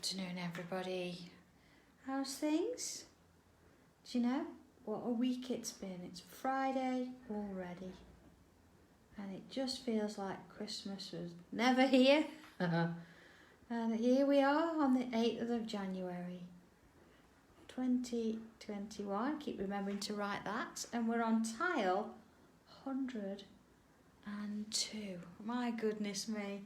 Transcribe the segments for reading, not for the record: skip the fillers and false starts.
afternoon, everybody. How's things? Do you know what a week it's been? It's Friday already, and it just feels like Christmas was never here. And here we are on the 8th of January 2021. Keep remembering to write that. And we're on tile 102. My goodness me.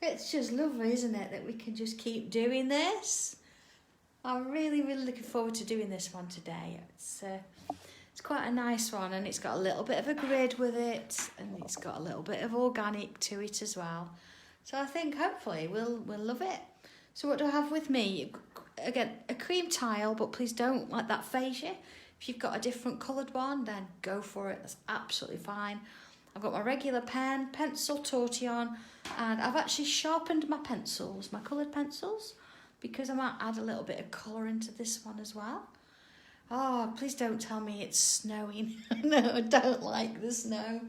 It's just lovely, isn't it, that we can just keep doing this. I'm really looking forward to doing this one today. It's quite a nice one, and it's got a little bit of a grid with it, and it's got a little bit of organic to it as well. So I think hopefully we'll love it. So what do I have with me? Again, a cream tile, but please don't let that phase you. If you've got a different coloured one, then go for it. That's absolutely fine. I've got my regular pen, pencil, tortillon, and I've actually sharpened my pencils, my coloured pencils, because I might add a little bit of colour into this one as well. Oh, please don't tell me it's snowing. No, I don't like the snow.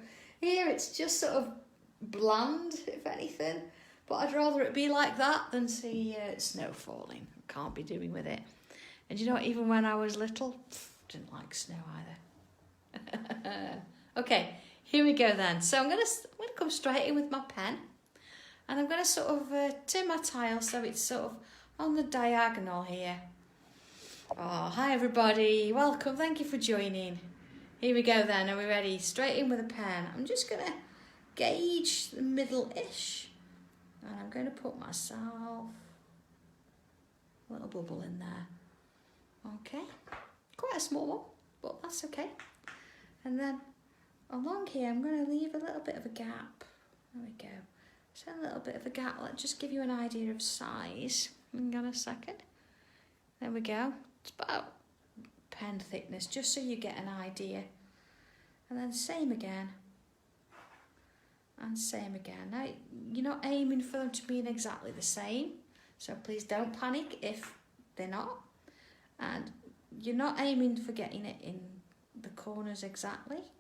Here it's just sort of bland, if anything, but I'd rather it be like that than see snow falling. Can't be doing with it. And you know what, even when I was little, didn't like snow either. Okay. Here we go then. So I'm going to come straight in with my pen, and I'm going to sort of turn my tile so it's sort of on the diagonal here. Oh, hi everybody. Welcome. Thank you for joining. Here we go then. Are we ready? Straight in with a pen. I'm just going to gauge the middle-ish, and I'm going to put myself a little bubble in there. Okay. Quite a small one, but that's okay. And then along here, I'm going to leave a little bit of a gap. There we go. So a little bit of a gap. Let's just give you an idea of size. Hang on a second. There we go. It's about pen thickness, just so you get an idea. And then same again. And same again. Now, you're not aiming for them to be exactly the same, so please don't panic if they're not. And you're not aiming for getting it in the corners exactly.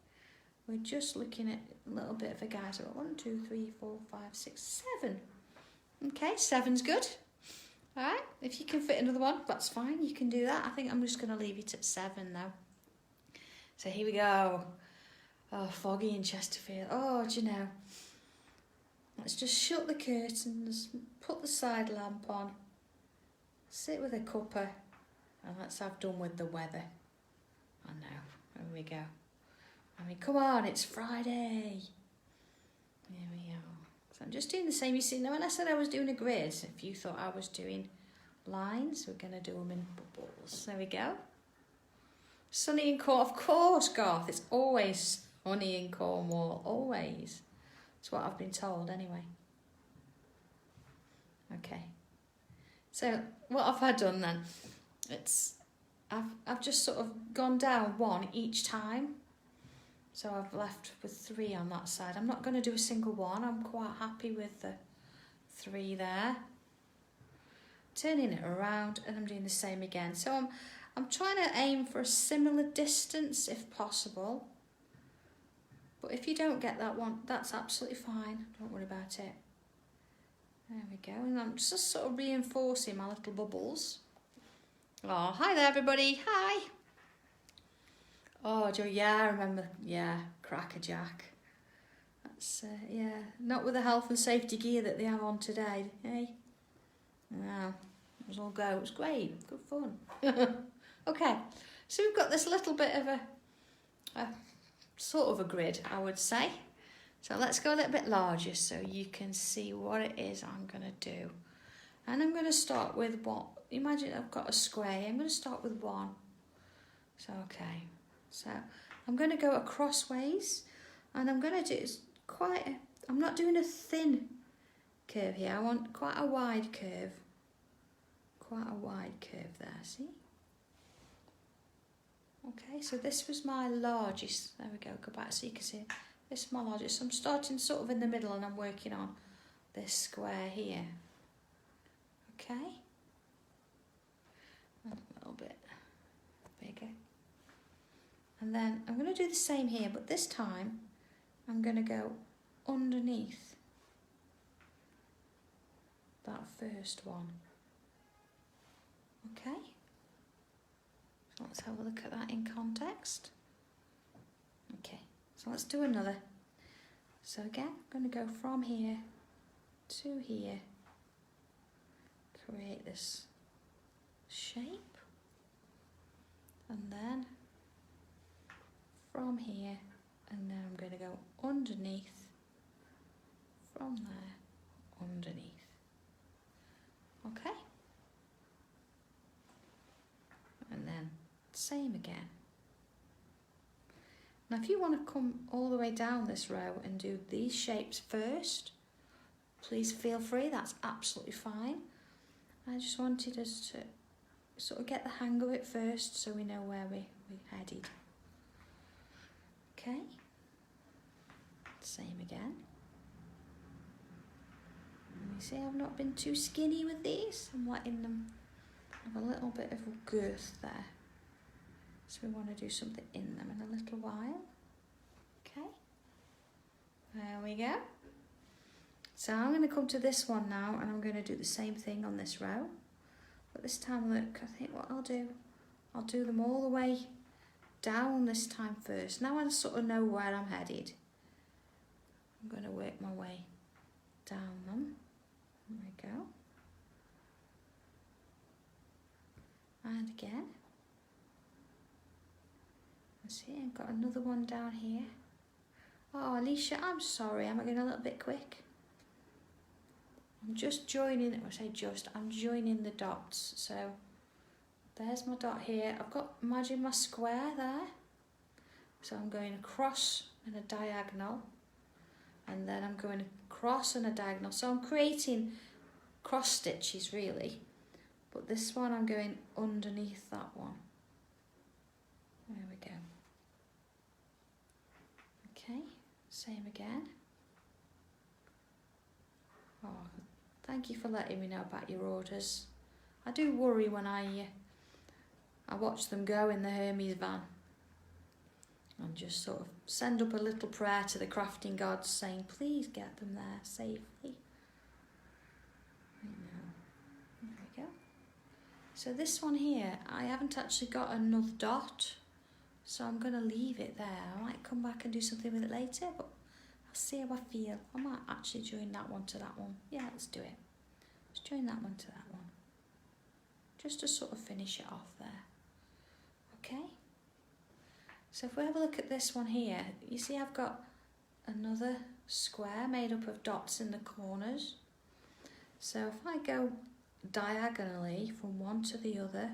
We're just looking at a little bit of a guide. So 1, 2, 3, 4, 5, 6, 7. Okay, 7's good. All right, if you can fit another one, that's fine. You can do that. I think I'm just going to leave it at 7 though. So here we go. Oh, foggy in Chesterfield. Oh, do you know? Let's just shut the curtains, put the side lamp on, sit with a cuppa, and let's have done with the weather. I know. There we go. I mean, come on, it's Friday. Here we are. So I'm just doing the same. You see, now when I said I was doing a grid, if you thought I was doing lines, we're going to do them in bubbles. There we go. Sunny in Cornwall. Of course, Garth. It's always sunny in Cornwall. Always. That's what I've been told anyway. Okay. So what have I done then? I've just sort of gone down one each time. So I've left with 3 on that side. I'm not going to do a single one. I'm quite happy with the 3 there. Turning it around, and I'm doing the same again. So I'm trying to aim for a similar distance if possible. But if you don't get that one, that's absolutely fine. Don't worry about it. There we go. And I'm just sort of reinforcing my little bubbles. Oh, hi there everybody. Hi. Oh, Joe, yeah, I remember, yeah, Crackerjack. That's, yeah, not with the health and safety gear that they have on today, eh? No, it was all go. It was great, good fun. Okay, so we've got this little bit of a sort of a grid, I would say. So let's go a little bit larger so you can see what it is I'm going to do. And I'm going to start with what, imagine I've got a square. I'm going to start with 1. So, okay. So I'm going to go across ways, and I'm going to do I'm not doing a thin curve here. I want quite a wide curve. Quite a wide curve there, see? Okay, so this was my largest. There we go, go back so you can see. This is my largest. So I'm starting sort of in the middle, and I'm working on this square here. Okay. And a little bit bigger. And then I'm going to do the same here, but this time I'm going to go underneath that first one. Okay, so let's have a look at that in context. Okay, so let's do another. So again, I'm going to go from here to here, create this shape, and then from here, and then I'm going to go underneath, from there, underneath. Okay, and then same again. Now if you want to come all the way down this row and do these shapes first, please feel free, that's absolutely fine. I just wanted us to sort of get the hang of it first so we know where we're headed. Okay, same again. And you see I've not been too skinny with these, I'm letting them have a little bit of a girth there. So we want to do something in them in a little while. Okay, there we go. So I'm going to come to this one now and I'm going to do the same thing on this row. But this time, look, I think what I'll do them all the way down this time first. Now I sort of know where I'm headed. I'm going to work my way down them. There we go. And again. See, I've got another one down here. Oh, Alicia, I'm sorry, I'm going a little bit quick. I'm just joining, I'm joining the dots. So there's my dot here. I've got, imagine my square there. So I'm going across in a diagonal, and then I'm going across in a diagonal. So I'm creating cross stitches really, but this one I'm going underneath that one. There we go. Okay, same again. Oh, thank you for letting me know about your orders. I do worry when I watch them go in the Hermes van and just sort of send up a little prayer to the crafting gods saying, please get them there safely. There we go. So this one here, I haven't actually got another dot, so I'm going to leave it there. I might come back and do something with it later, but I'll see how I feel. I might actually join that one to that one. Yeah, let's do it. Let's join that one to that one. Just to sort of finish it off there. Okay? So if we have a look at this one here, you see I've got another square made up of dots in the corners. So if I go diagonally from one to the other,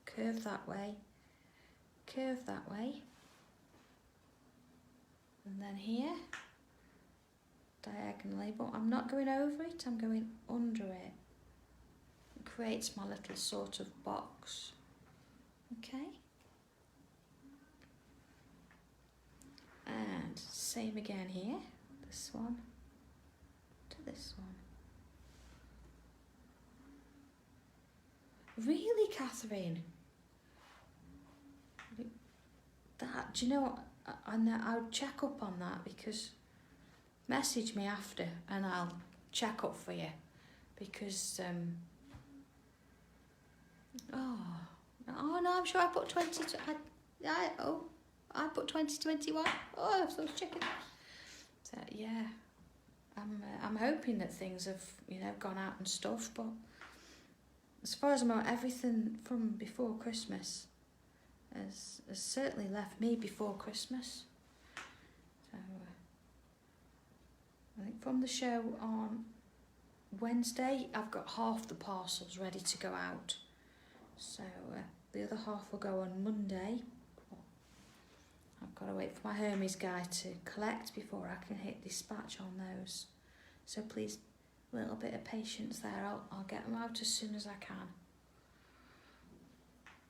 curve that way, and then here, diagonally, but I'm not going over it, I'm going under it. It creates my little sort of box. Okay? And same again here, this one to this one. Really, Catherine? That, do you know what? I'll check up on that, because message me after and I'll check up for you, because oh no, I'm sure I put 20. I put 2021. Oh, so I was checking. So yeah, I'm hoping that things have gone out and stuff, but as far as I know, everything from before Christmas has certainly left me before Christmas. So I think from the show on Wednesday, I've got half the parcels ready to go out. So the other half will go on Monday. I've got to wait for my Hermes guy to collect before I can hit dispatch on those. So please, a little bit of patience there. I'll get them out as soon as I can.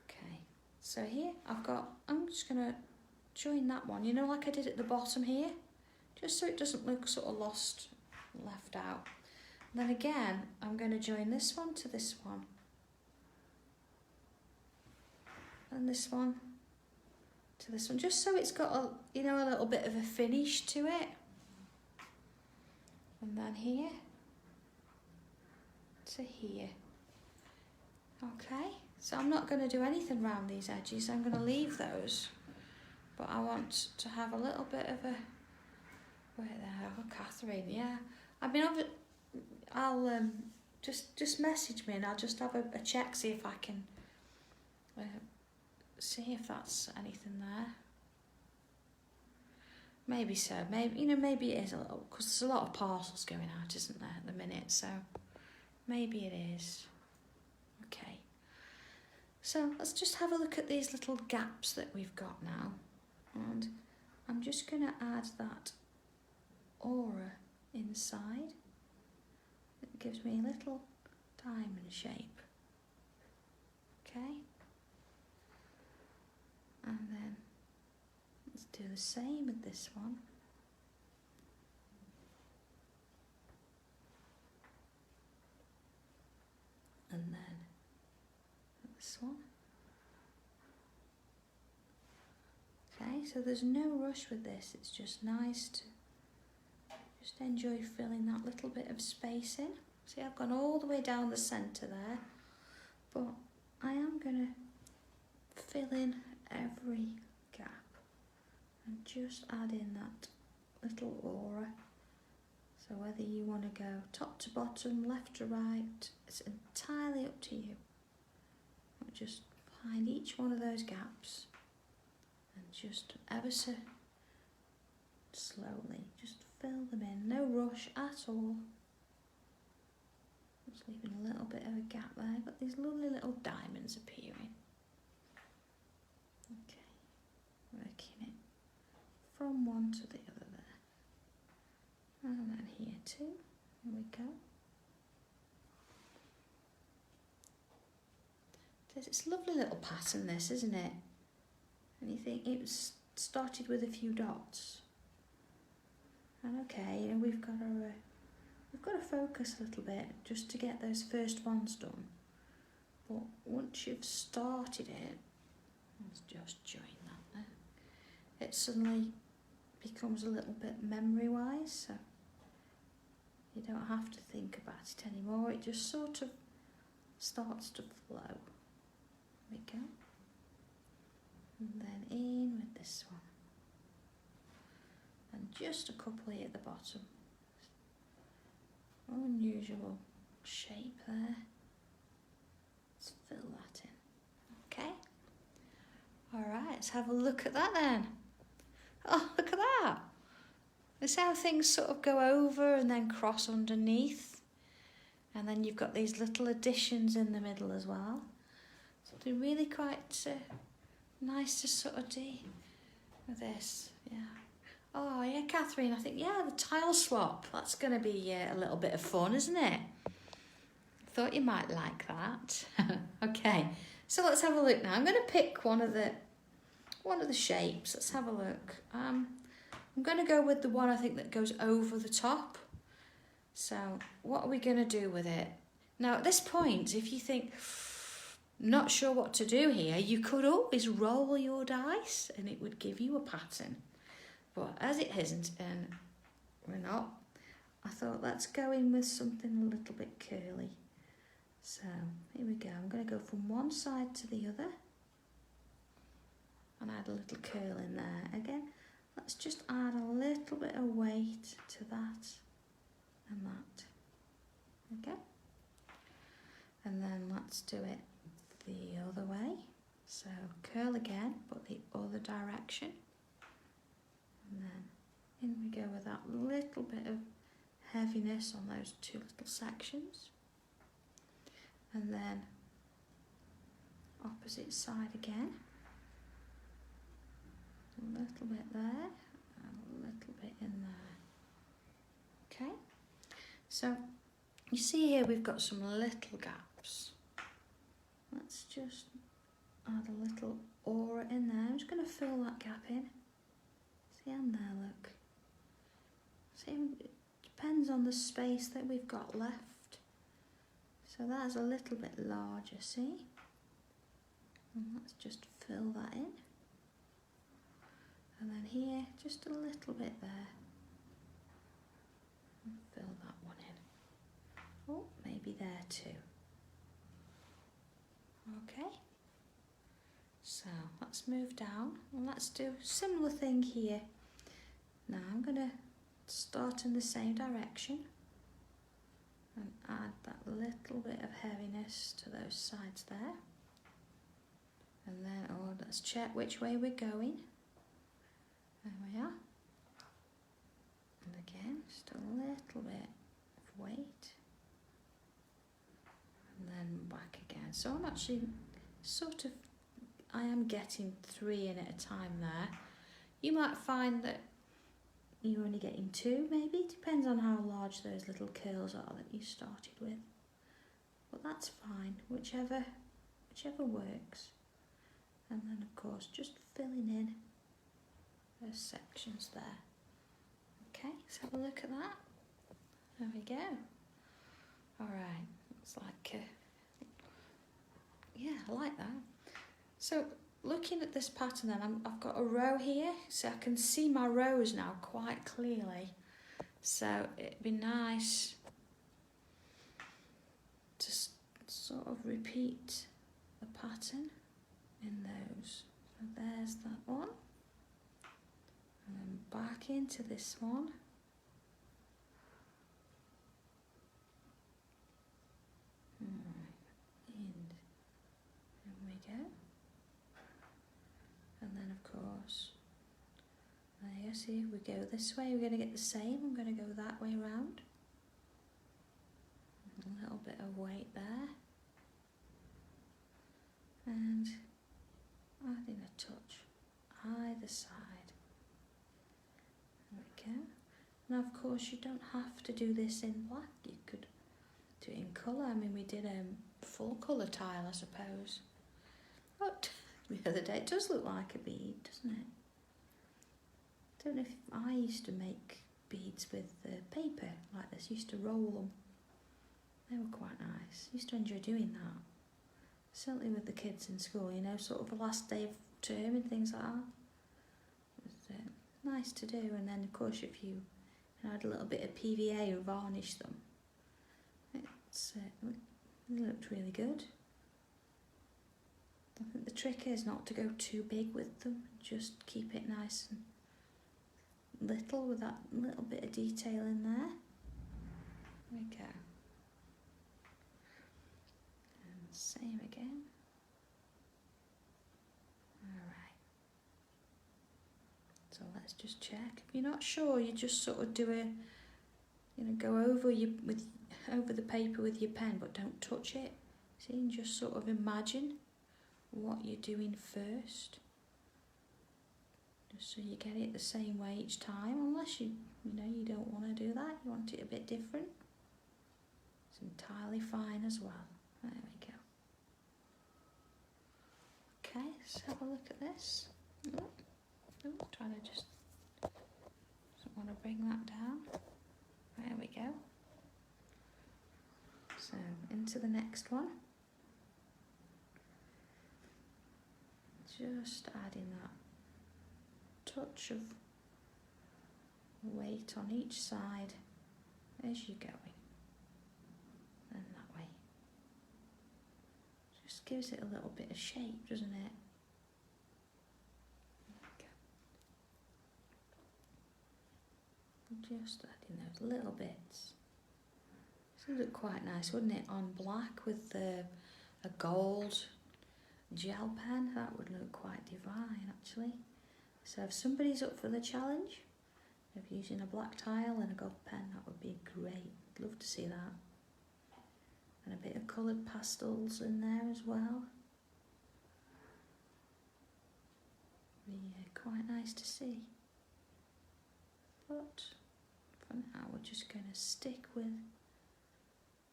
Okay, so here I'm just going to join that one, like I did at the bottom here, just so it doesn't look sort of lost, left out. And then again, I'm going to join this one to this one. And this one to this one, just so it's got a little bit of a finish to it. And then here to here. Okay, So I'm not going to do anything around these edges. I'm going to leave those. But I want to have a little bit of a... Wait there, oh, Catherine, yeah. I mean, I'll just message me and I'll just have a check, see if I can see if that's anything there. Maybe so. Maybe it is a little, because there's a lot of parcels going out, isn't there, at the minute? So maybe it is. Okay. So let's just have a look at these little gaps that we've got now, and I'm just going to add that aura inside. It gives me a little diamond shape. Okay. And then let's do the same with this one. And then this one. Okay, so there's no rush with this, it's just nice to just enjoy filling that little bit of space in. See, I've gone all the way down the centre there, but I am going to fill in every gap and just add in that little aura. So whether you want to go top to bottom, left to right, it's entirely up to you. But just find each one of those gaps and just ever so slowly just fill them in. No rush at all. Just leaving a little bit of a gap there. Got these lovely little diamonds appearing. Okay, working it from one to the other there. And then here too. Here we go. It's a lovely little pattern, this, isn't it? And you think it was started with a few dots. And okay, we've got to focus a little bit just to get those first ones done. But once you've started it, let's just join that there. It suddenly becomes a little bit memory-wise, so you don't have to think about it anymore. It just sort of starts to flow. There we go. And then in with this one. And just a couple here at the bottom. Unusual shape there. Let's fill that in. Okay. Alright, let's have a look at that then. Oh, look at that. This is how things sort of go over and then cross underneath. And then you've got these little additions in the middle as well. Something really quite nice to sort of do with this, yeah. Oh yeah, Catherine, I think, yeah, the tile swap. That's going to be a little bit of fun, isn't it? Thought you might like that. Okay, so let's have a look now. I'm going to pick one of the shapes. Let's have a look. I'm going to go with the one I think that goes over the top. So what are we going to do with it? Now at this point, if you think, not sure what to do here, you could always roll your dice and it would give you a pattern. But as it isn't, and we're not, I thought let's go in with something a little bit curly. So here we go. I'm going to go from one side to the other and add a little curl in there. Again, let's just add a little bit of weight to that and that. Okay. And then let's do it the other way. So curl again, but the other direction. And then in we go with that little bit of heaviness on those two little sections. And then opposite side again. A little bit there, and a little bit in there. Okay, so you see here we've got some little gaps. Let's just add a little aura in there. I'm just going to fill that gap in. See, and there, look. See, it depends on the space that we've got left. So that's a little bit larger, see? And let's just fill that in. And then here, just a little bit there. And fill that one in. Oh, maybe there too. Okay, so let's move down and let's do a similar thing here. Now I'm going to start in the same direction and add that little bit of heaviness to those sides there. And then, oh, let's check which way we're going. There we are. And again, just a little bit of weight. And then back again. So I'm actually I am getting 3 in at a time there. You might find that you're only getting 2 maybe, depends on how large those little curls are that you started with. But that's fine, whichever works. And then of course just filling in those sections there. Okay, let's have a look at that. There we go. Alright, it's like, yeah, I like that. So looking at this pattern then, I've got a row here, so I can see my rows now quite clearly. So it'd be nice to sort of repeat the pattern in those. So there's that one. And then back into this one. And there we go. And then of course, there you see, we go this way, we're going to get the same. I'm going to go that way around. A little bit of weight there. And adding a touch either side. There we go. Now of course you don't have to do this in black, you could do it in colour. I mean, we did a full colour tile, I suppose. But the other day it does look like a bead, doesn't it? I don't know if I used to make beads with paper like this, used to roll them. They were quite nice, used to enjoy doing that. Certainly with the kids in school, you know, sort of the last day of term and things like that. It was nice to do. And then of course if you add a little bit of PVA or varnish them, it looked really good. I think the trick is not to go too big with them, just keep it nice and little with that little bit of detail in there. There we go. And same again. Alright. So let's just check. If you're not sure, you just sort of do go over over the paper with your pen, but don't touch it. See, and just sort of imagine what you're doing first, just so you get it the same way each time, unless you don't want to do that, you want it a bit different. It's entirely fine as well. There we go. Okay, let's have a look at this. Trying to just don't want to bring that down. There we go. So into the next one. Just adding that touch of weight on each side as you're going. And that way. Just gives it a little bit of shape, doesn't it? Just adding those little bits. This would look quite nice, wouldn't it, on black with a gold gel pen? That would look quite divine, actually. So if somebody's up for the challenge of using a black tile and a gold pen, that would be great. I'd love to see that. And a bit of coloured pastels in there as well. Be quite nice to see. But for now, we're just going to stick with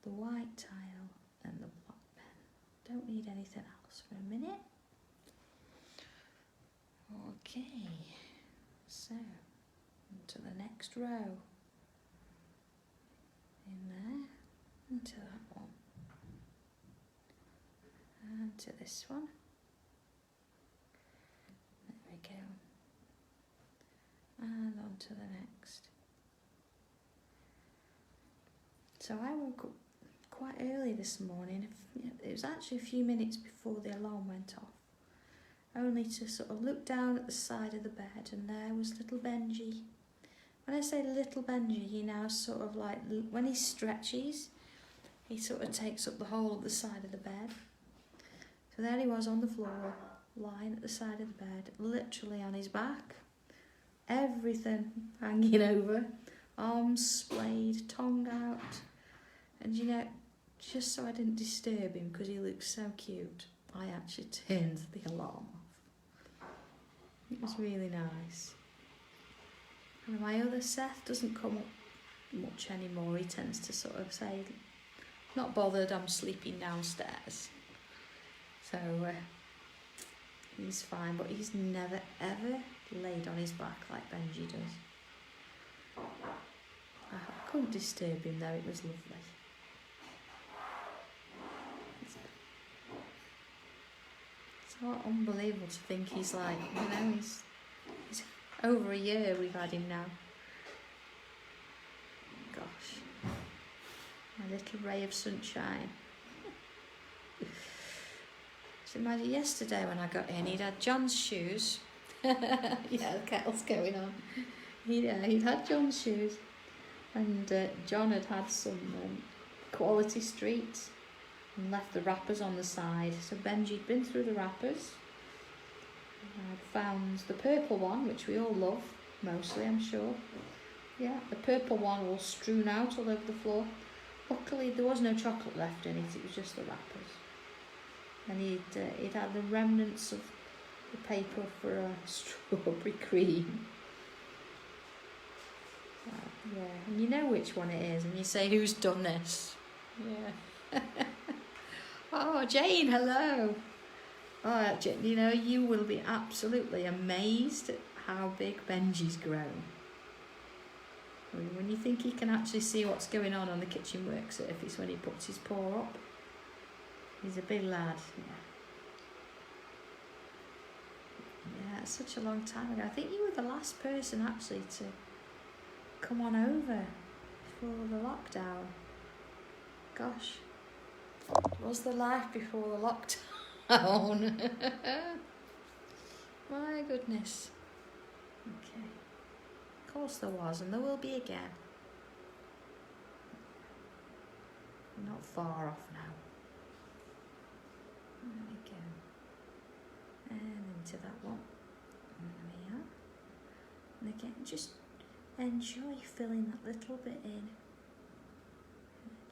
the white tile and the black pen. Don't need anything else for a minute. Okay, so into the next row. In there, into that one. And to this one. There we go. And on to the next. So I will quite early this morning. It was actually a few minutes before the alarm went off. Only to sort of look down at the side of the bed, and there was little Benji. When I say little Benji, he now sort of like, when he stretches, he sort of takes up the whole of the side of the bed. So there he was on the floor, lying at the side of the bed, literally on his back. Everything hanging over, arms splayed, tongue out. And you know, just so I didn't disturb him because he looked so cute, I actually turned the alarm off. It was really nice. And my other Seth doesn't come up much anymore. He tends to sort of say, not bothered, I'm sleeping downstairs. So he's fine, but he's never ever laid on his back like Benji does. I couldn't disturb him though, it was lovely. It's so unbelievable to think he's like, you know, he's over a year we've had him now. Gosh, my little ray of sunshine. So imagine yesterday when I got in, he'd had John's shoes. Yeah, the kettle's going on. He'd had John's shoes, and John had some quality streets and left the wrappers on the side. So Benji'd been through the wrappers. I found the purple one, which we all love, mostly I'm sure. Yeah, the purple one all strewn out all over the floor. Luckily there was no chocolate left in it, it was just the wrappers. And he'd had the remnants of the paper for a strawberry cream. Yeah, and you know which one it is, and you say, who's done this? Yeah. Oh, Jane, hello. Oh, you know, you will be absolutely amazed at how big Benji's grown. When you think he can actually see what's going on the kitchen work surface when he puts his paw up. He's a big lad, yeah. Yeah, it's such a long time ago. I think you were the last person actually to come on over before the lockdown. Gosh, it was the life before the lockdown. My goodness. Okay. Of course there was, and there will be again. Not far off now. There we go. And into that one. And there we are. And again, just enjoy filling that little bit in.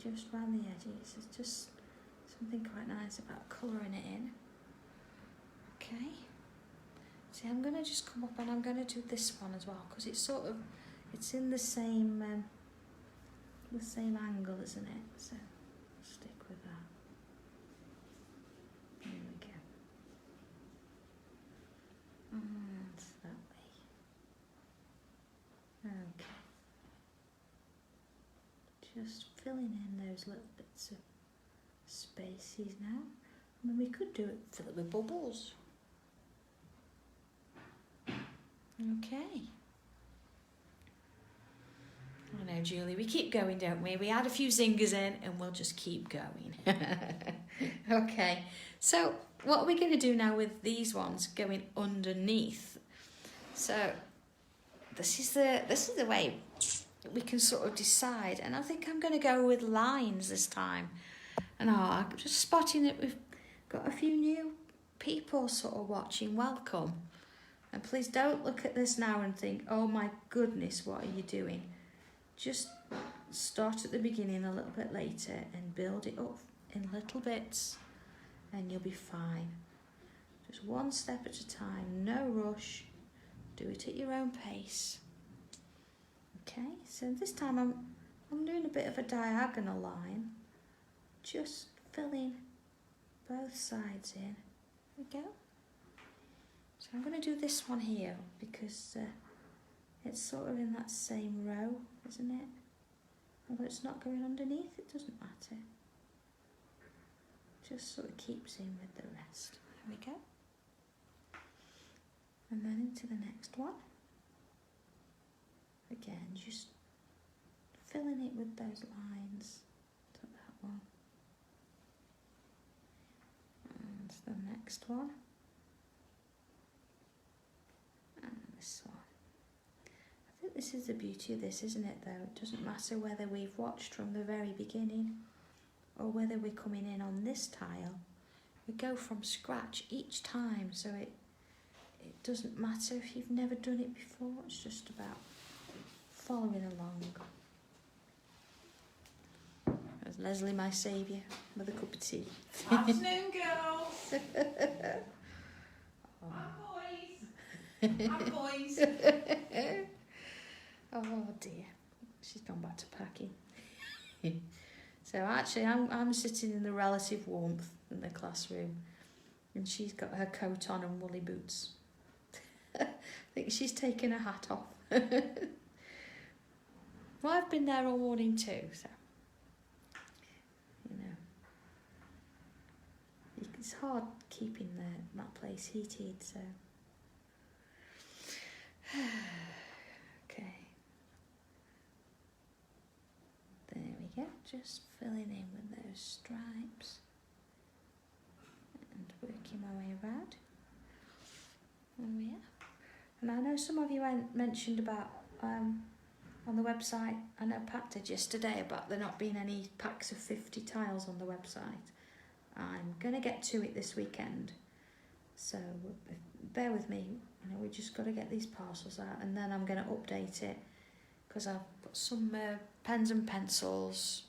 Just round the edges. It's just something quite nice about colouring it in. Okay. See, I'm going to just come up and I'm going to do this one as well, because it's sort of, it's in the same angle, isn't it? So stick with that. There we go. And that way. Okay. Just filling in those little bits of spaces now. I mean, we could fill it with bubbles. Okay. I know, Julie, we keep going, don't we? We add a few zingers in and we'll just keep going. Okay, so what are we going to do now with these ones going underneath? So this is the way we can sort of decide, and I think I'm going to go with lines this time. And I'm just spotting that we've got a few new people sort of watching. Welcome. And please don't look at this now and think, oh my goodness, what are you doing? Just start at the beginning a little bit later and build it up in little bits and you'll be fine. Just one step at a time, no rush. Do it at your own pace. Okay, so this time I'm doing a bit of a diagonal line. Just filling both sides in. There we go. So I'm going to do this one here because it's sort of in that same row, isn't it? Although it's not going underneath, it doesn't matter. Just sort of keeps in with the rest. There we go. And then into the next one. Again, just filling it with those lines. Took that one. next one. And this one. I think this is the beauty of this, isn't it, though? It doesn't matter whether we've watched from the very beginning or whether we're coming in on this tile. We go from scratch each time, so it doesn't matter if you've never done it before. It's just about following along. There's Leslie, my saviour, with a cup of tea. Afternoon, girls. Oh. Hi, boys. Hi, boys. Oh dear, she's gone back to packing. So actually, I'm sitting in the relative warmth in the classroom, and she's got her coat on and woolly boots. I think she's taken her hat off. Well, I've been there all morning too, so you know, it's hard keeping that place heated. So okay, there we go. Just filling in with those stripes and working my way around. There we are. And I know some of you mentioned about on the website, I know Pat did yesterday, about there not being any packs of 50 tiles on the website. I'm going to get to it this weekend, so bear with me. You know, we just got to get these parcels out, and then I'm going to update it, because I've got some pens and pencils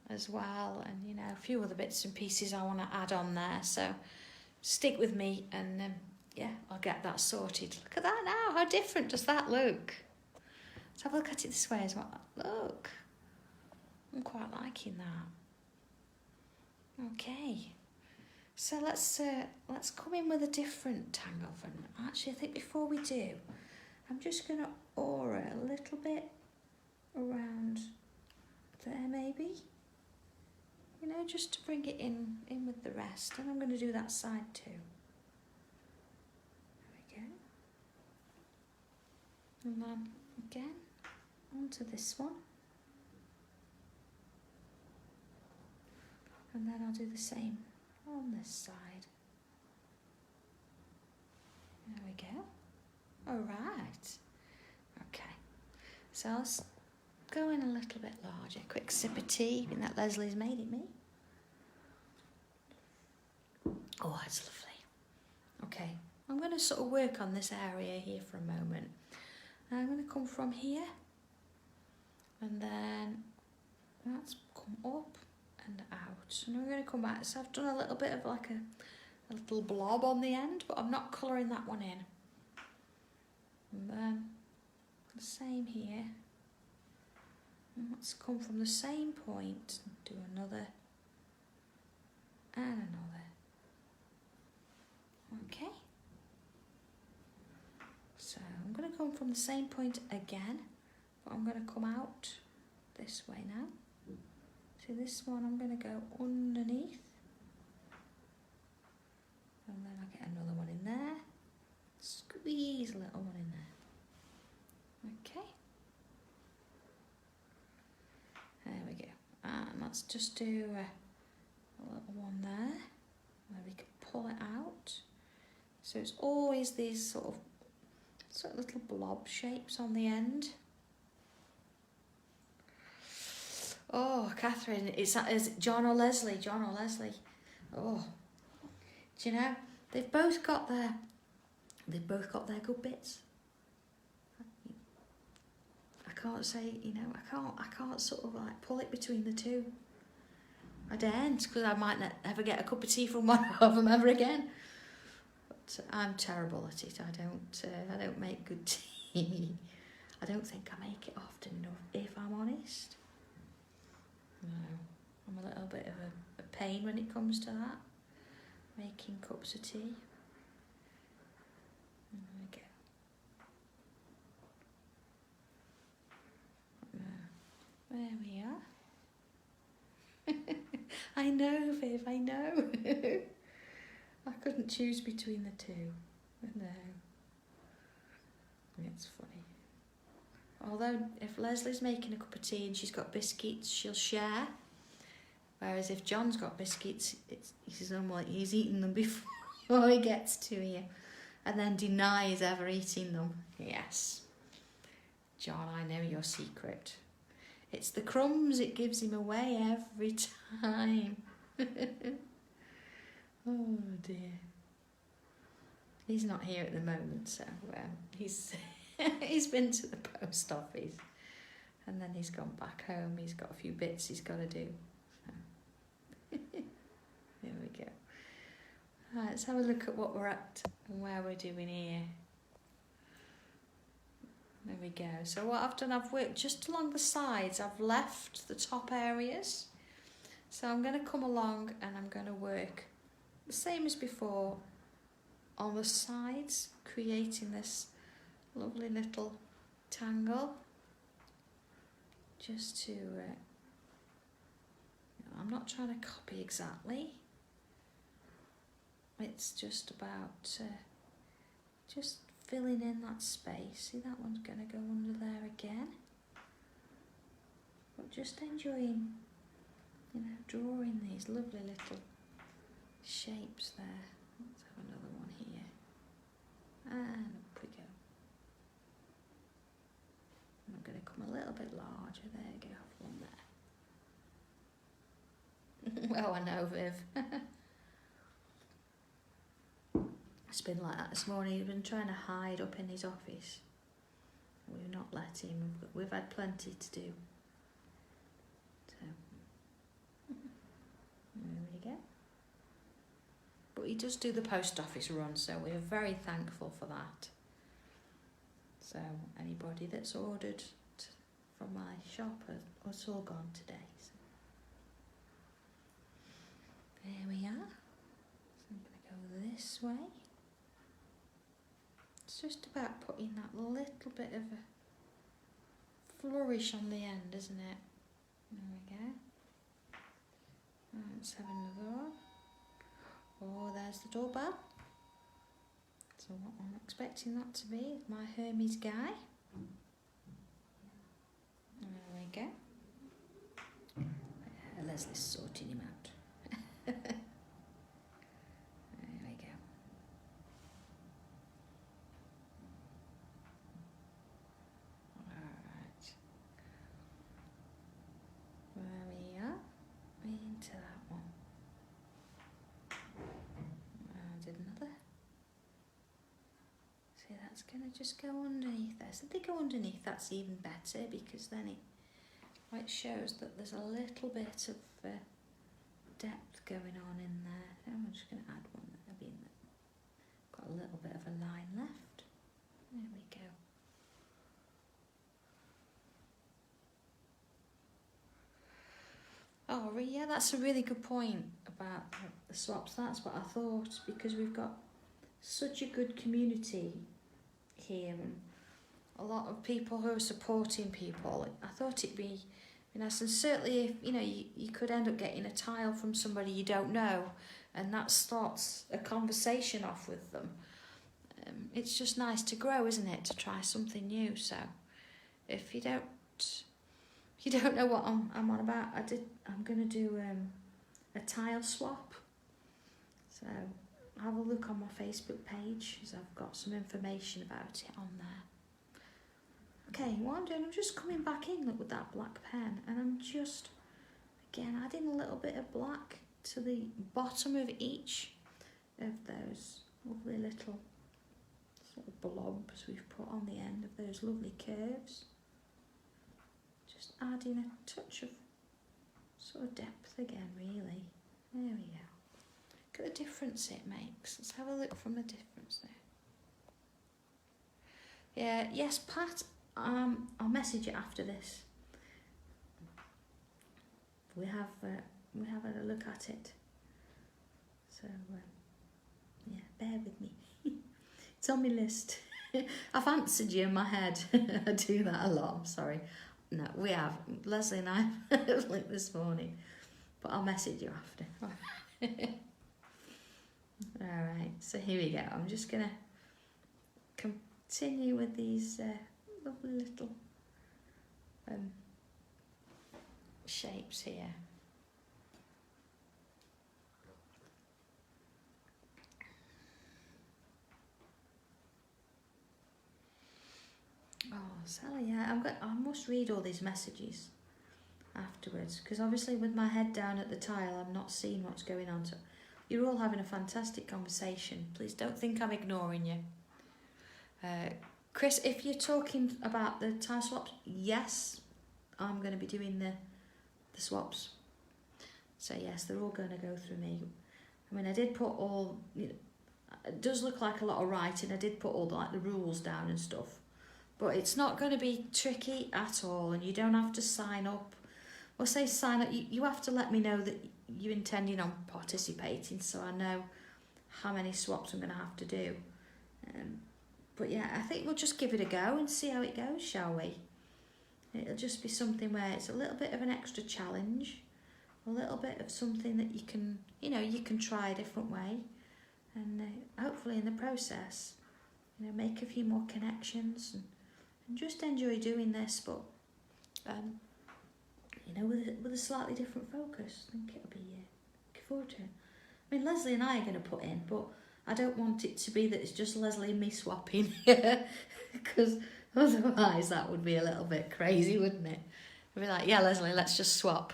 as well, and you know, a few other bits and pieces I want to add on there, so stick with me, and yeah, I'll get that sorted. Look at that now, how different does that look? Let's have a look at it this way as well. Look, I'm quite liking that. Okay, so let's come in with a different tangle. And actually, I think before we do, I'm just going to aura a little bit around there, maybe. You know, just to bring it in with the rest. And I'm going to do that side too. There we go. And then again, onto this one. And then I'll do the same on this side. There we go. All right. Okay. So I'll go in a little bit larger. Quick sip of tea, even that Leslie's made it me. Oh, that's lovely. Okay. I'm going to sort of work on this area here for a moment. I'm going to come from here, and then that's come up and out, and I'm going to come back. So I've done a little bit of like a little blob on the end, but I'm not colouring that one in. And then the same here, and let's come from the same point, do another and another. Okay. So I'm going to come from the same point again, but I'm going to come out this way now. So this one I'm going to go underneath, and then I'll get another one in there, squeeze a little one in there. Okay. There we go. And let's just do a little one there, where we can pull it out. So it's always these sort of little blob shapes on the end. Oh, Catherine, is it John or Leslie? John or Leslie? Oh, do you know, they've both got their good bits. I can't say, you know, I can't sort of like pull it between the two. I daren't, because I might not ever get a cup of tea from one of them ever again. But I'm terrible at it. I don't make good tea. I don't think I make it often enough, if I'm honest. No, I'm a little bit of a pain when it comes to that, making cups of tea. There we go. There we are. I know, Viv, I know. I couldn't choose between the two. No. It's funny. Although if Leslie's making a cup of tea and she's got biscuits, she'll share Whereas if John's got biscuits, he's almost like he's eaten them before he gets to here, and then denies ever eating them. Yes, John, I know your secret. It's the crumbs, it gives him away every time. Oh dear. He's not here at the moment, so he's he's been to the post office and then he's gone back home. He's got a few bits he's got to do. So. There we go. Right, let's have a look at what we're at and where we're doing here. There we go. So what I've done, I've worked just along the sides. I've left the top areas. So I'm going to come along and I'm going to work the same as before on the sides, creating this lovely little tangle. Just to, I'm not trying to copy exactly. It's just about just filling in that space. See, that one's going to go under there again. But just enjoying, drawing these lovely little shapes there. Let's have another one here. And up we go. I'm going to come a little bit larger. There you go, one there. Well, I know, Viv. It's been like that this morning. He's been trying to hide up in his office. We've not let him. We've had plenty to do. So, there we go. But he does do the post office run, so we're very thankful for that. So, anybody that's ordered from my shop, it's all gone today. So. There we are. So I'm going to go this way. It's just about putting that little bit of a flourish on the end, isn't it? There we go. Let's have another one. Oh, there's the doorbell. So what I'm expecting that to be is my Hermes guy. There we go. Leslie's sorting him out. There we go. Alright. There we are. Into that one. I did another. See, that's going to just go underneath there. So if they go underneath, that's even better, because then it shows that there's a little bit of depth going on in there. I'm just going to add one there. Got a little bit of a line left. There we go. Oh, yeah, that's a really good point about the swaps. That's what I thought, because we've got such a good community here and a lot of people who are supporting people. I thought it'd be nice, and certainly if you could end up getting a tile from somebody you don't know, and that starts a conversation off with them. It's just nice to grow, isn't it? To try something new. So if you don't know what I'm on about, I'm going to do a tile swap. So have a look on my Facebook page, as I've got some information about it on there. Okay, what I'm doing, I'm just coming back in with that black pen, and I'm just, again, adding a little bit of black to the bottom of each of those lovely little sort of blobs we've put on the end of those lovely curves. Just adding a touch of sort of depth again, really. There we go. Look at the difference it makes. Let's have a look from the difference there. Yeah, yes, Pat. I'll message you after this. We have had a look at it. So yeah, bear with me. It's on my list. I've answered you in my head. I do that a lot. I'm sorry. No, we have. Leslie and I have linked this morning, but I'll message you after. All right. So here we go. I'm just gonna continue with these. Lovely little shapes here. Sally, yeah, I must read all these messages afterwards, because obviously with my head down at the tile, I'm not seeing what's going on. So you're all having a fantastic conversation. Please don't think I'm ignoring you. Chris, if you're talking about the tile swaps, yes, I'm going to be doing the swaps. So yes, they're all going to go through me. I mean, I did put all, you know, it does look like a lot of writing. I did put all the rules down and stuff. But it's not going to be tricky at all, and you don't have to sign up. Well, say sign up, you have to let me know that you're intending on participating, so I know how many swaps I'm going to have to do. But yeah, I think we'll just give it a go and see how it goes, shall we? It'll just be something where it's a little bit of an extra challenge, a little bit of something that you can, you know, you can try a different way, and hopefully in the process, you know, make a few more connections and just enjoy doing this, but you know, with a slightly different focus. I think it'll be looking forward to it. I mean, Leslie and I are going to put in, but I don't want it to be that it's just Leslie and me swapping, because otherwise that would be a little bit crazy, wouldn't it? I'd be like, yeah, Leslie, let's just swap.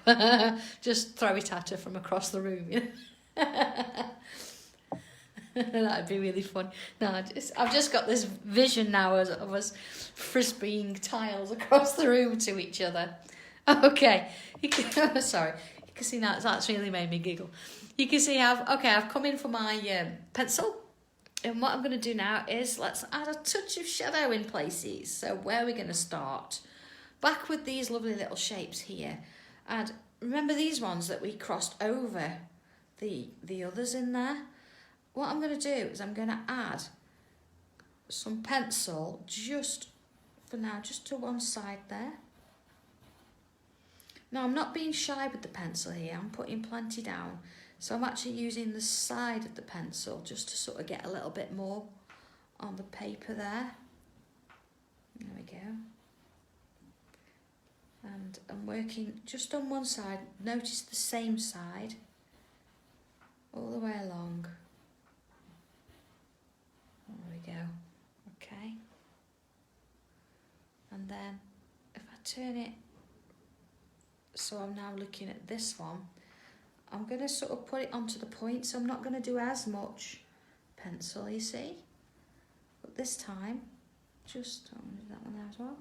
Just throw it at her from across the room, you know? That'd be really fun. No, I've just got this vision now of us frisbeeing tiles across the room to each other. Okay, sorry, you can see now that's really made me giggle. You can see I've come in for my pencil, and what I'm going to do now is let's add a touch of shadow in places. So where are we going to start? Back with these lovely little shapes here, and remember these ones that we crossed over the others in there? What I'm going to do is I'm going to add some pencil just for now, just to one side there. Now I'm not being shy with the pencil here, I'm putting plenty down. So I'm actually using the side of the pencil just to sort of get a little bit more on the paper there. There we go. And I'm working just on one side. Notice the same side all the way along. There we go. Okay. And then if I turn it, so I'm now looking at this one, I'm going to sort of put it onto the point, so I'm not going to do as much pencil, you see. But this time, just, I'm going to do that one there as well.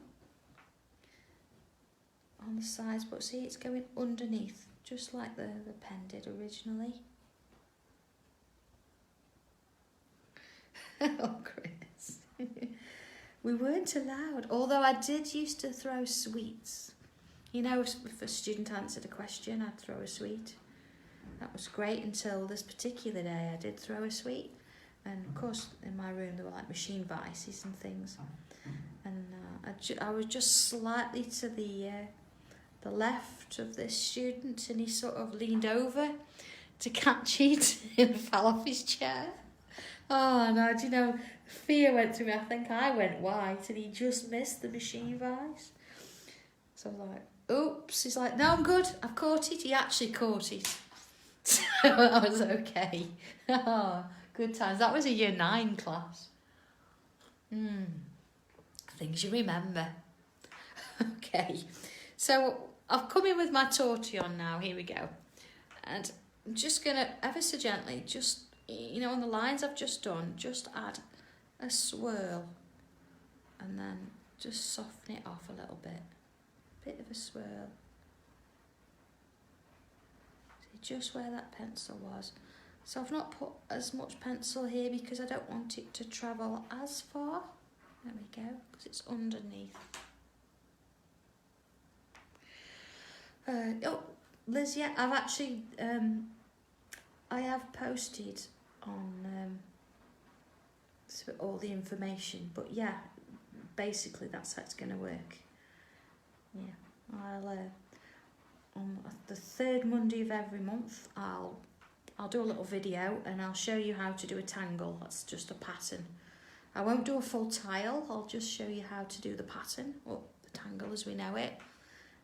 On the sides, but see, it's going underneath, just like the pen did originally. Oh, Chris. We weren't allowed, although I did used to throw sweets. You know, if a student answered a question, I'd throw a sweet. That was great until this particular day I did throw a sweet. And of course, in my room there were like machine vices and things. And I was just slightly to the left of this student, and he sort of leaned over to catch it and fell off his chair. Oh no, do you know, fear went through me. I think I went white and he just missed the machine vice. So I was like, oops. He's like, no, I'm good, I've caught it. He actually caught it. So that was okay. Oh, good times. That was a year 9 class. Things you remember. Okay, so I've come in with my tortillon now. Here we go. And I'm just going to, ever so gently, just, you know, on the lines I've just done, just add a swirl. And then just soften it off a little bit. Bit of a swirl. See just where that pencil was. So I've not put as much pencil here because I don't want it to travel as far. There we go, because it's underneath. Oh, Liz, yeah, I've actually, I have posted on all the information, but yeah, basically that's how it's going to work. Yeah, I'll on the 3rd Monday of every month, I'll do a little video and I'll show you how to do a tangle. That's just a pattern. I won't do a full tile, I'll just show you how to do the pattern, or the tangle as we know it.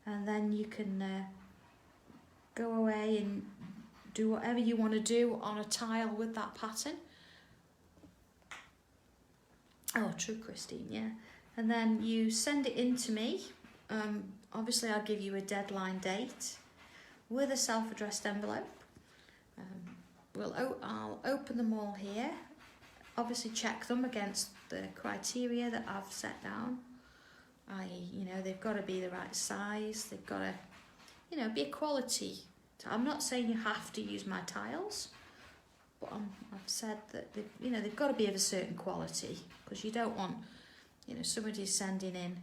And then you can go away and do whatever you want to do on a tile with that pattern. Oh, true, Christine, yeah. and then you send it in to me. Obviously I'll give you a deadline date with a self-addressed envelope. I'll open them all here, obviously check them against the criteria that I've set down. They've got to be the right size, they've got to, be a quality. I'm not saying you have to use my tiles, but I've said that they've got to be of a certain quality, because you don't want, somebody sending in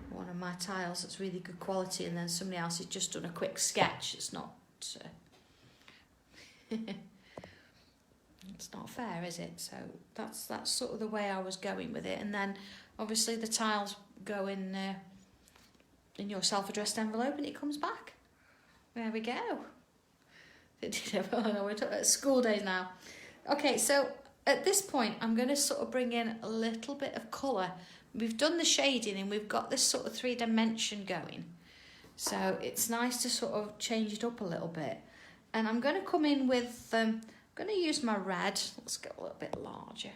one of my tiles that's really good quality and then somebody else has just done a quick sketch. It's not it's not fair, is it? So that's sort of the way I was going with it. And then obviously the tiles go in your self-addressed envelope and it comes back. There we go. We're talking about school days now. Okay, so at this point I'm going to sort of bring in a little bit of colour. We've done the shading and we've got this sort of 3-dimension going. So it's nice to sort of change it up a little bit. And I'm going to come in with, I'm going to use my red. Let's go a little bit larger.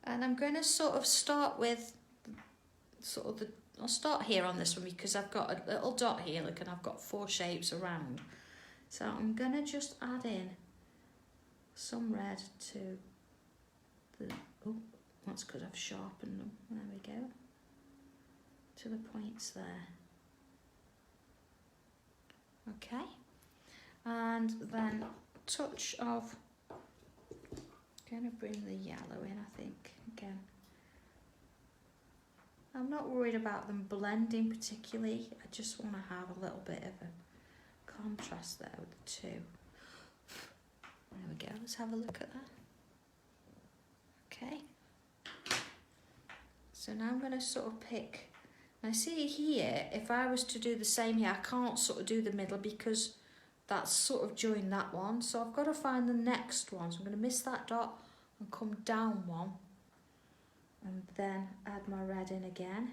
And I'm going to sort of start with I'll start here on this one because I've got a little dot here, look, and I've got 4 shapes around. So I'm going to just add in some red to the, that's because I've sharpened them. There we go. To the points there. Okay. And then a touch of, going to bring the yellow in, I think, again. I'm not worried about them blending particularly. I just want to have a little bit of a contrast there with the two. There we go. Let's have a look at that. Okay. So now I'm going to sort of pick. Now see here, if I was to do the same here, I can't sort of do the middle because that's sort of joined that one. So I've got to find the next one. So I'm going to miss that dot and come down one. And then add my red in again.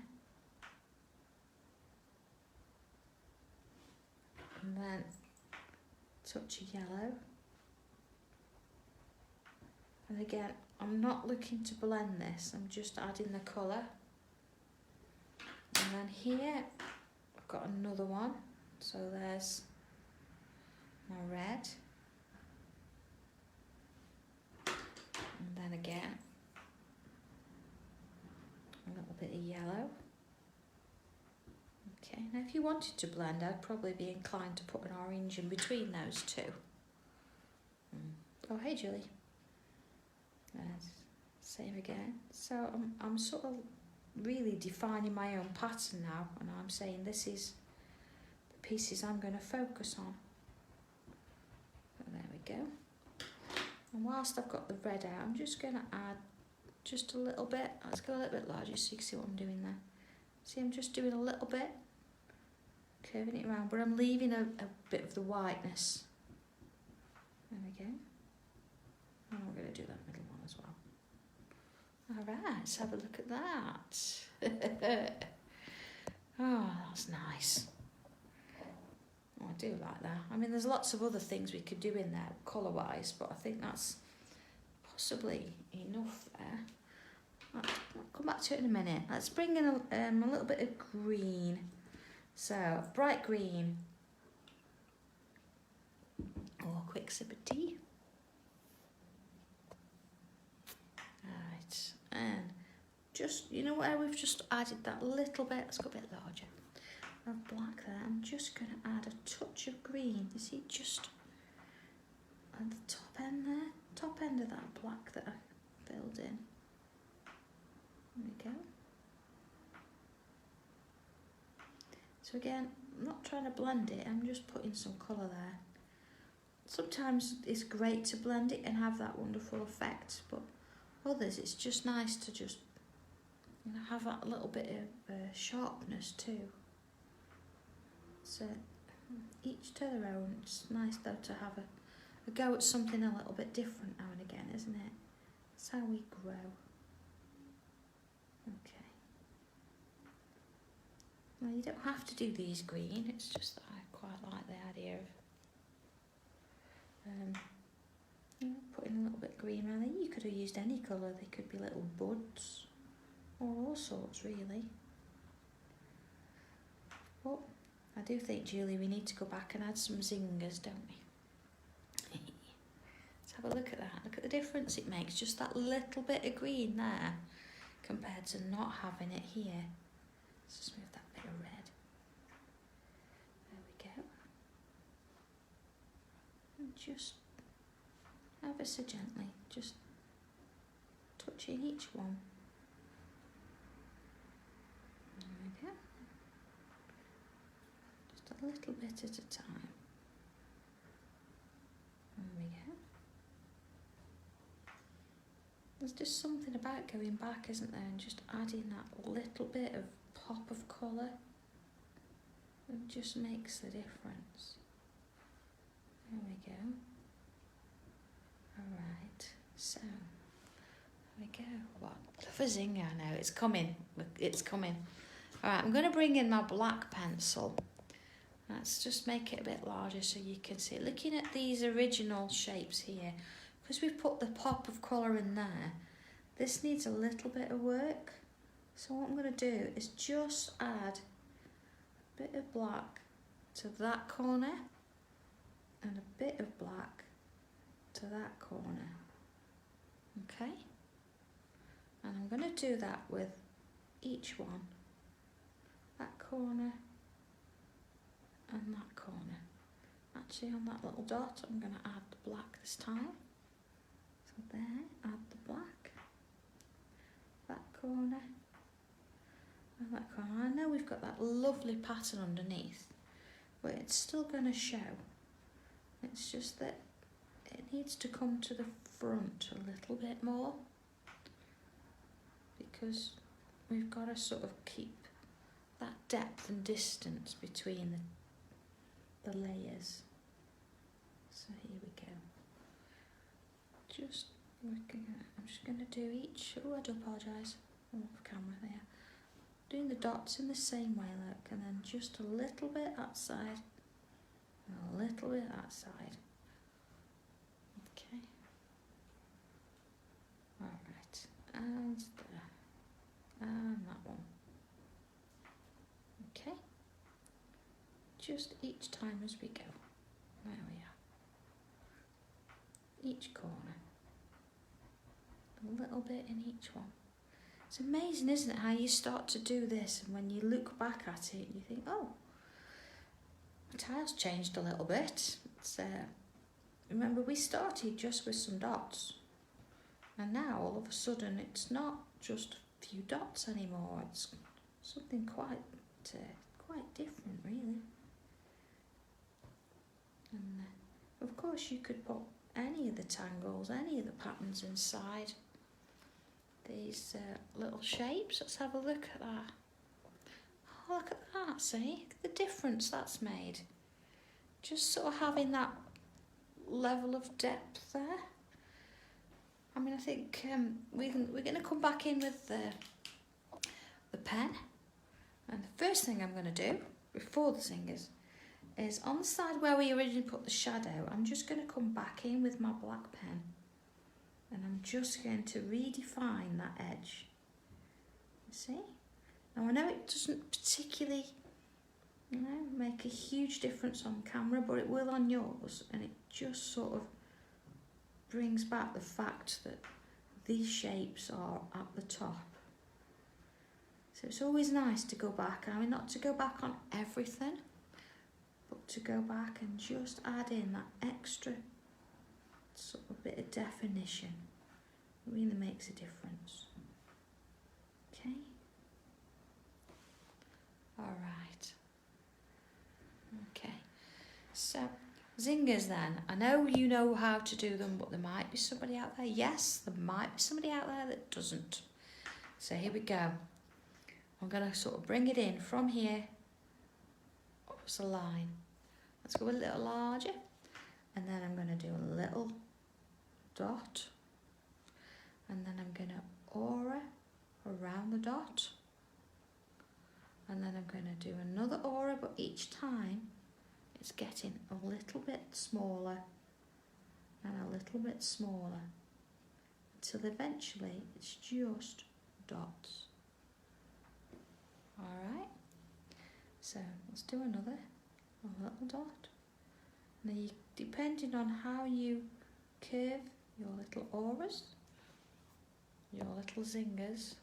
And then touch of yellow. And again, I'm not looking to blend this, I'm just adding the colour. And then here, I've got another one. So there's my red. And then again, a little bit of yellow. Okay, now if you wanted to blend, I'd probably be inclined to put an orange in between those two. Oh, hey Julie. Same again. So I'm sort of really defining my own pattern now, and I'm saying this is the pieces I'm going to focus on. So there we go. And whilst I've got the red out, I'm just going to add just a little bit. Let's go a little bit larger so you can see what I'm doing there. See, I'm just doing a little bit, curving it around, but I'm leaving a bit of the whiteness. There we go. And we're going to do that middle one as well. Alright, let's have a look at that. Oh, that's nice. Oh, I do like that. I mean, there's lots of other things we could do in there, colour-wise, but I think that's possibly enough there. I'll come back to it in a minute. Let's bring in a little bit of green. So, bright green. Oh, a quick sip of tea. Right, and just, where we've just added that little bit, let's go a bit larger, of black there. I'm just going to add a touch of green. You see, just at the top end there, top end of that black that I filled in. There we go. So again, I'm not trying to blend it, I'm just putting some colour there. Sometimes it's great to blend it and have that wonderful effect, but others it's just nice to just have that little bit of sharpness too. So each to their own. It's nice though to have a go at something a little bit different now and again, isn't it? That's how we grow. Okay. Well, you don't have to do these green, it's just that I quite like the idea of putting a little bit of green around there. You could have used any colour, they could be little buds. or all sorts really. But I do think, Julie, we need to go back and add some zingers, don't we? Let's have a look at that. Look at the difference it makes, just that little bit of green there compared to not having it here. Let's just move that bit of red. There we go. And just ever so gently, just touching each one. There we go. Just a little bit at a time. There we go. There's just something about going back, isn't there, and just adding that little bit of pop of colour. It just makes the difference. There we go. Alright, so there we go. What? For zinger, I know, it's coming. It's coming. Alright, I'm going to bring in my black pencil. Let's just make it a bit larger so you can see. Looking at these original shapes here, because we've put the pop of colour in there, this needs a little bit of work. So what I'm going to do is just add a bit of black to that corner and a bit of black to that corner. Okay? And I'm going to do that with each one. That corner and that corner. Actually, on that little dot, I'm going to add the black this time. So there, add the black, that corner, and that corner. I know we've got that lovely pattern underneath, but it's still going to show. It's just that it needs to come to the front a little bit more, because we've got to sort of keep that depth and distance between the layers. So here we go. Just looking at, I'm just going to do each, oh I do apologise, I'm off camera there. Doing the dots in the same way, look, and then just a little bit that side, and a little bit that side. Okay. Alright, and there, and that one. Okay. Just each time as we go. There we are. Each corner. A little bit in each one. It's amazing, isn't it, how you start to do this, and when you look back at it, you think, oh, the tile's changed a little bit. It's, remember, we started just with some dots, and now all of a sudden it's not just a few dots anymore. It's something quite different, really. And of course, you could put any of the tangles, any of the patterns inside these little shapes. Let's have a look at that. Oh, look at that, see? The difference that's made. Just sort of having that level of depth there. I mean, I think we're going to come back in with the pen. And the first thing I'm going to do, before the zingers, is on the side where we originally put the shadow, I'm just going to come back in with my black pen. And I'm just going to redefine that edge. You see? Now I know it doesn't particularly, make a huge difference on camera, but it will on yours, and it just sort of brings back the fact that these shapes are at the top. So it's always nice to go back. I mean, not to go back on everything, but to go back and just add in that extra sort of bit of definition. It really makes a difference. Okay? Alright. Okay. So, zingers then. I know you know how to do them, but there might be somebody out there. Yes, there might be somebody out there that doesn't. So here we go. I'm going to sort of bring it in from here across the line. Let's go a little larger, and then I'm going to do a little dot, and then I'm going to aura around the dot, and then I'm going to do another aura, but each time it's getting a little bit smaller and a little bit smaller until eventually it's just dots. Alright, so let's do another little dot. Now, depending on how you curve your little auras, your little zingers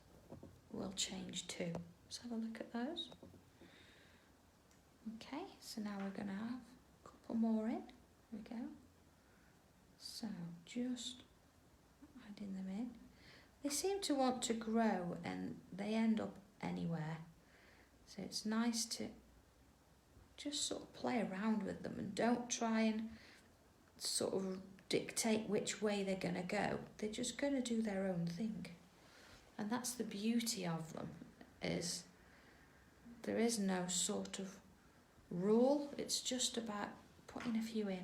will change too. Let's have a look at those. Okay, so now we're going to have a couple more in. There we go. So just adding them in. They seem to want to grow and they end up anywhere. So it's nice to just sort of play around with them and don't try and sort of dictate which way they're going to go. They're just going to do their own thing. And that's the beauty of them, is there is no sort of rule. It's just about putting a few in.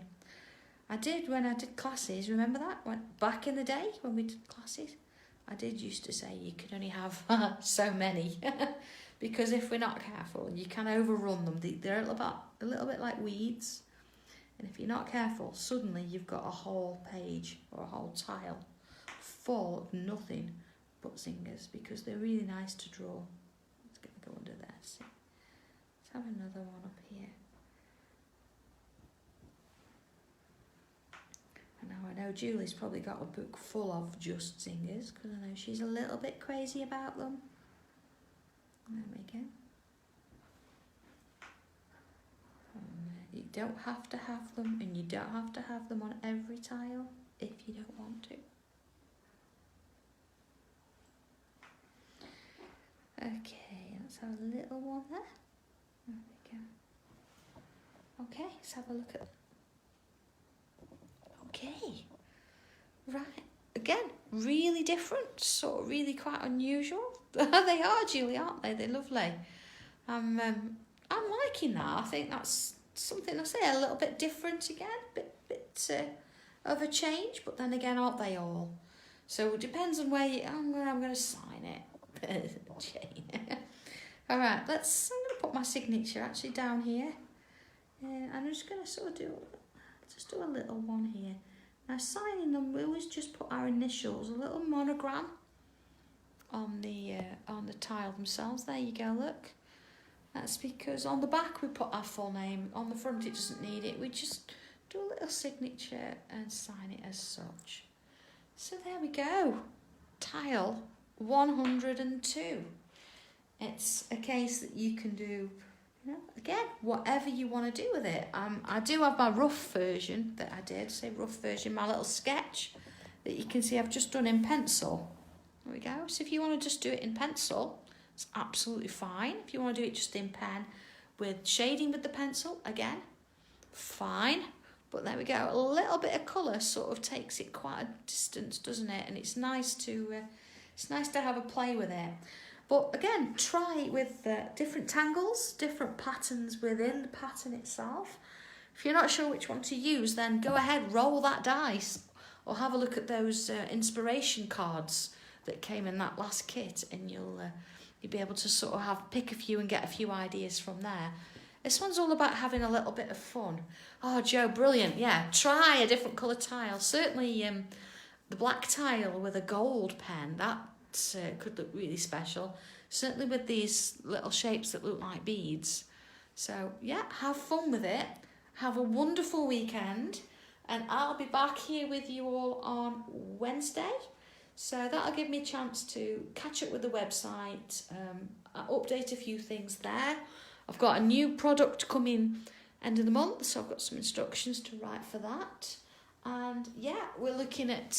I did when I did classes, remember that? Back in the day when we did classes, I did used to say you could only have so many. Because if we're not careful, you can overrun them. They're a little bit like weeds. And if you're not careful, suddenly you've got a whole page or a whole tile full of nothing but zingers, because they're really nice to draw. It's going to go under there. See? Let's have another one up here. And now I know Julie's probably got a book full of just zingers, because I know she's a little bit crazy about them. There we go. You don't have to have them, and you don't have to have them on every tile if you don't want to. Okay, let's have a little one there. There we go. Okay, let's have a look at. Okay, right. Again, really different, sort of really quite unusual. They are, Julie, aren't they? They're lovely. I'm liking that. I think that's something I say a little bit different again, bit of a change. But then again, aren't they all? So it depends on where I'm going to sign it. Jane. All right, I'm going to put my signature actually down here, and I'm just going to sort of do a little one here. Now, signing them, we always just put our initials, a little monogram on the tile themselves. There you go, look. That's because on the back we put our full name. On the front it doesn't need it. We just do a little signature and sign it as such. So there we go. Tile 102. It's a case that you can do, again, whatever you want to do with it. I do have my rough version that I did, my little sketch that you can see I've just done in pencil. There we go. So if you want to just do it in pencil, it's absolutely fine. If you want to do it just in pen with shading with the pencil, again, fine. But there we go. A little bit of colour sort of takes it quite a distance, doesn't it? And it's nice to have a play with it. But again, try with different tangles, different patterns within the pattern itself. If you're not sure which one to use, then go ahead, roll that dice, or have a look at those inspiration cards that came in that last kit, and you'll be able to sort of pick a few and get a few ideas from there. This one's all about having a little bit of fun. Oh, Jo, brilliant. Yeah, try a different colour tile. Certainly the black tile with a gold pen, that could look really special. Certainly with these little shapes that look like beads. So, yeah, have fun with it. Have a wonderful weekend. And I'll be back here with you all on Wednesday. So that'll give me a chance to catch up with the website, update a few things there. I've got a new product coming end of the month, so I've got some instructions to write for that. And yeah, we're looking at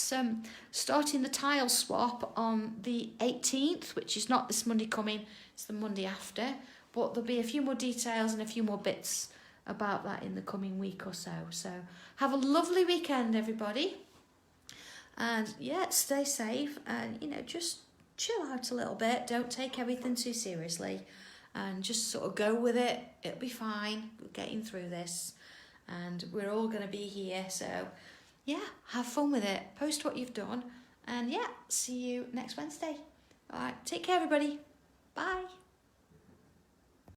starting the tile swap on the 18th, which is not this Monday coming, it's the Monday after. But there'll be a few more details and a few more bits about that in the coming week or so. So have a lovely weekend, everybody. And yeah, stay safe and, just chill out a little bit. Don't take everything too seriously and just sort of go with it. It'll be fine. We're getting through this and we're all going to be here. So yeah, have fun with it. Post what you've done. And yeah, see you next Wednesday. All right, take care, everybody. Bye.